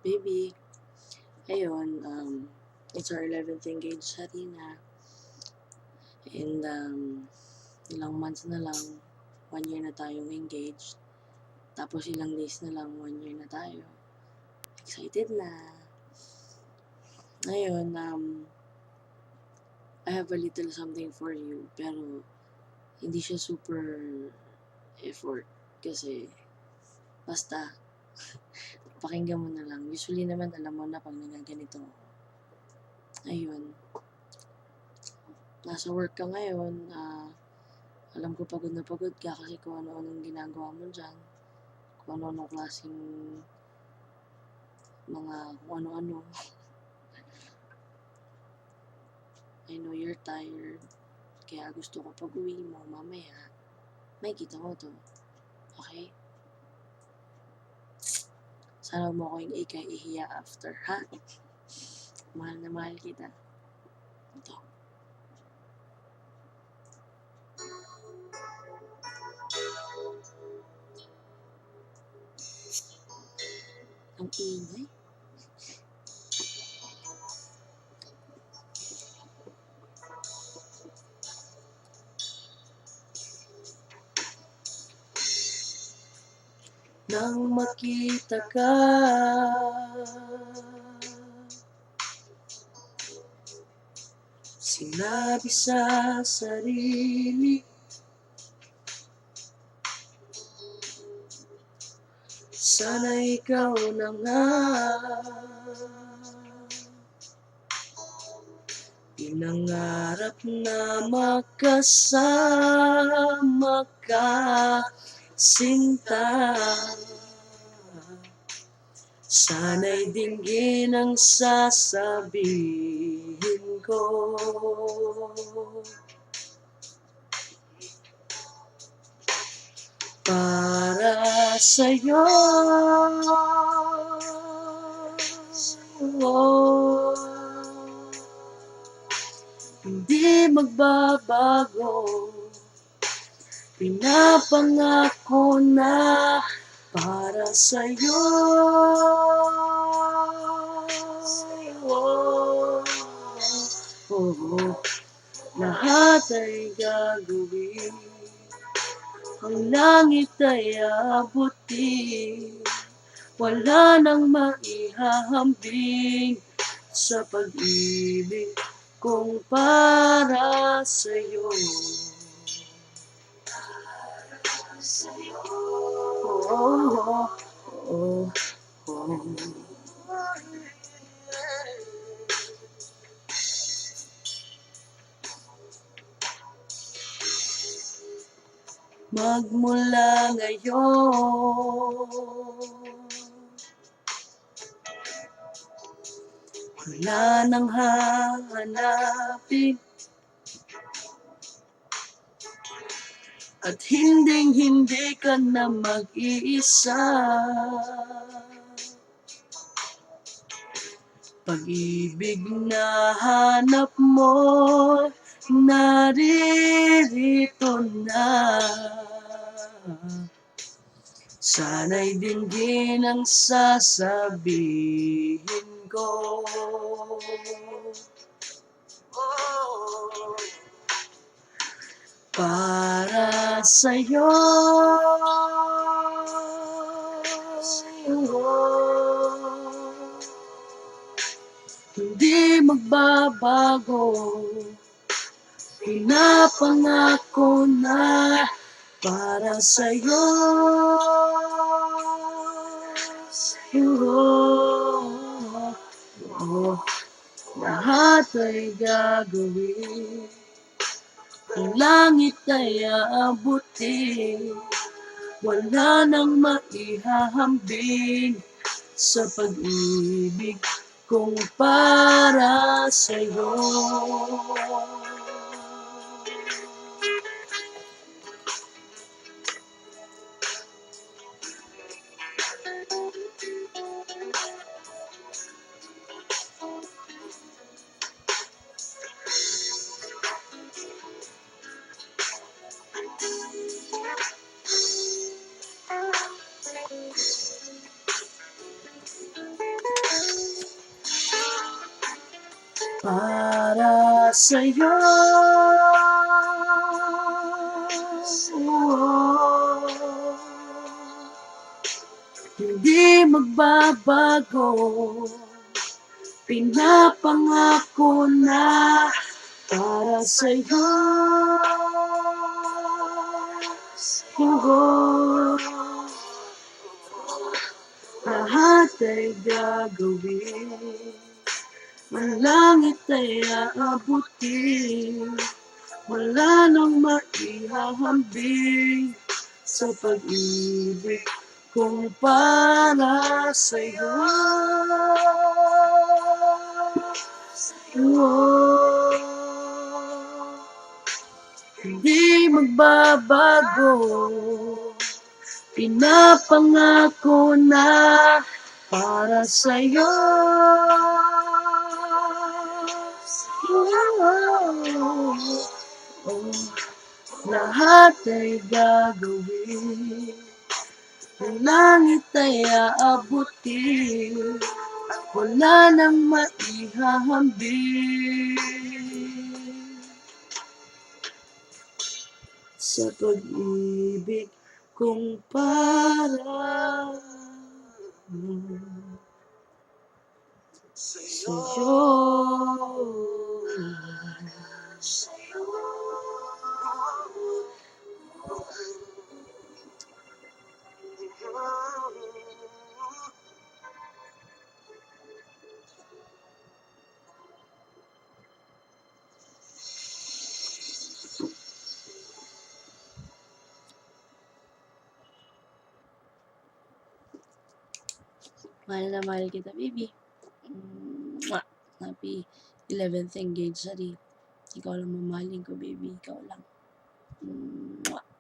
baby. Ayun, it's our 11th engaged na. And ilang months na lang, 1 year na tayong engaged. Tapos ilang days na lang, 1 year na tayo. Excited na. Ngayon, I have a little something for you, pero hindi siya super effort. Kasi, basta, pakinggan mo na lang. Usually naman, alam mo na pag nagaganito. Ayun. Nasa work ka ngayon, alam ko pagod na pagod ka kasi kung ano-anong ginagawa mo dyan. Kung ano-anong klaseng mga kung ano-ano. I know you're tired. Kaya gusto ko pag uwi mo mamaya, may kita mo to. Okay? Sana mo ko yung ihiya after, ha? Mahal na mahal kita. Ito. Ang ingay. Nang makita ka, sinabi sa sarili, sana ikaw na nga. Pinangarap na makasama ka, sinta. Sana'y dinggin ang sasabihin ko. Para sa'yo, hindi magbabago. Pinapangako na para sa'yo. Lahat ay gagawin, ang langit ay abutin. Wala nang maihahambing sa pag-ibig kong para sa'yo. Oh, oh, oh. Magmula ngayon, wala nang hahanapin at hindi ka na mag-iisa. Pag-ibig na hanap mo, naririto na. Sana'y dinggin ang sasabihin ko. Para sa'yo, hindi magbabago. Pinapangako na para sa'yo. Lahat ay gagawin, ang langit ay aabutin. Wala nang maihahambing sa pag-ibig kong para sa'yo. para sa'yo. Hindi magbabago, pinapangako na para sa'yo. Lahat ay gagawin, ang langit ay aabutin, wala nang maihahambing sa pag-ibig kong para sa'yo. Hindi magbabago, pinapangako na para sa'yo. Lahat ay gagawin, ang langit ay aabutin, wala nang maihahambing sa pag-ibig kong para sa'yo. Mahal na mahal kita, baby. Mwah! Happy 11th engagement. Ikaw lang mamahalin ko, baby. Ikaw lang. Mwah!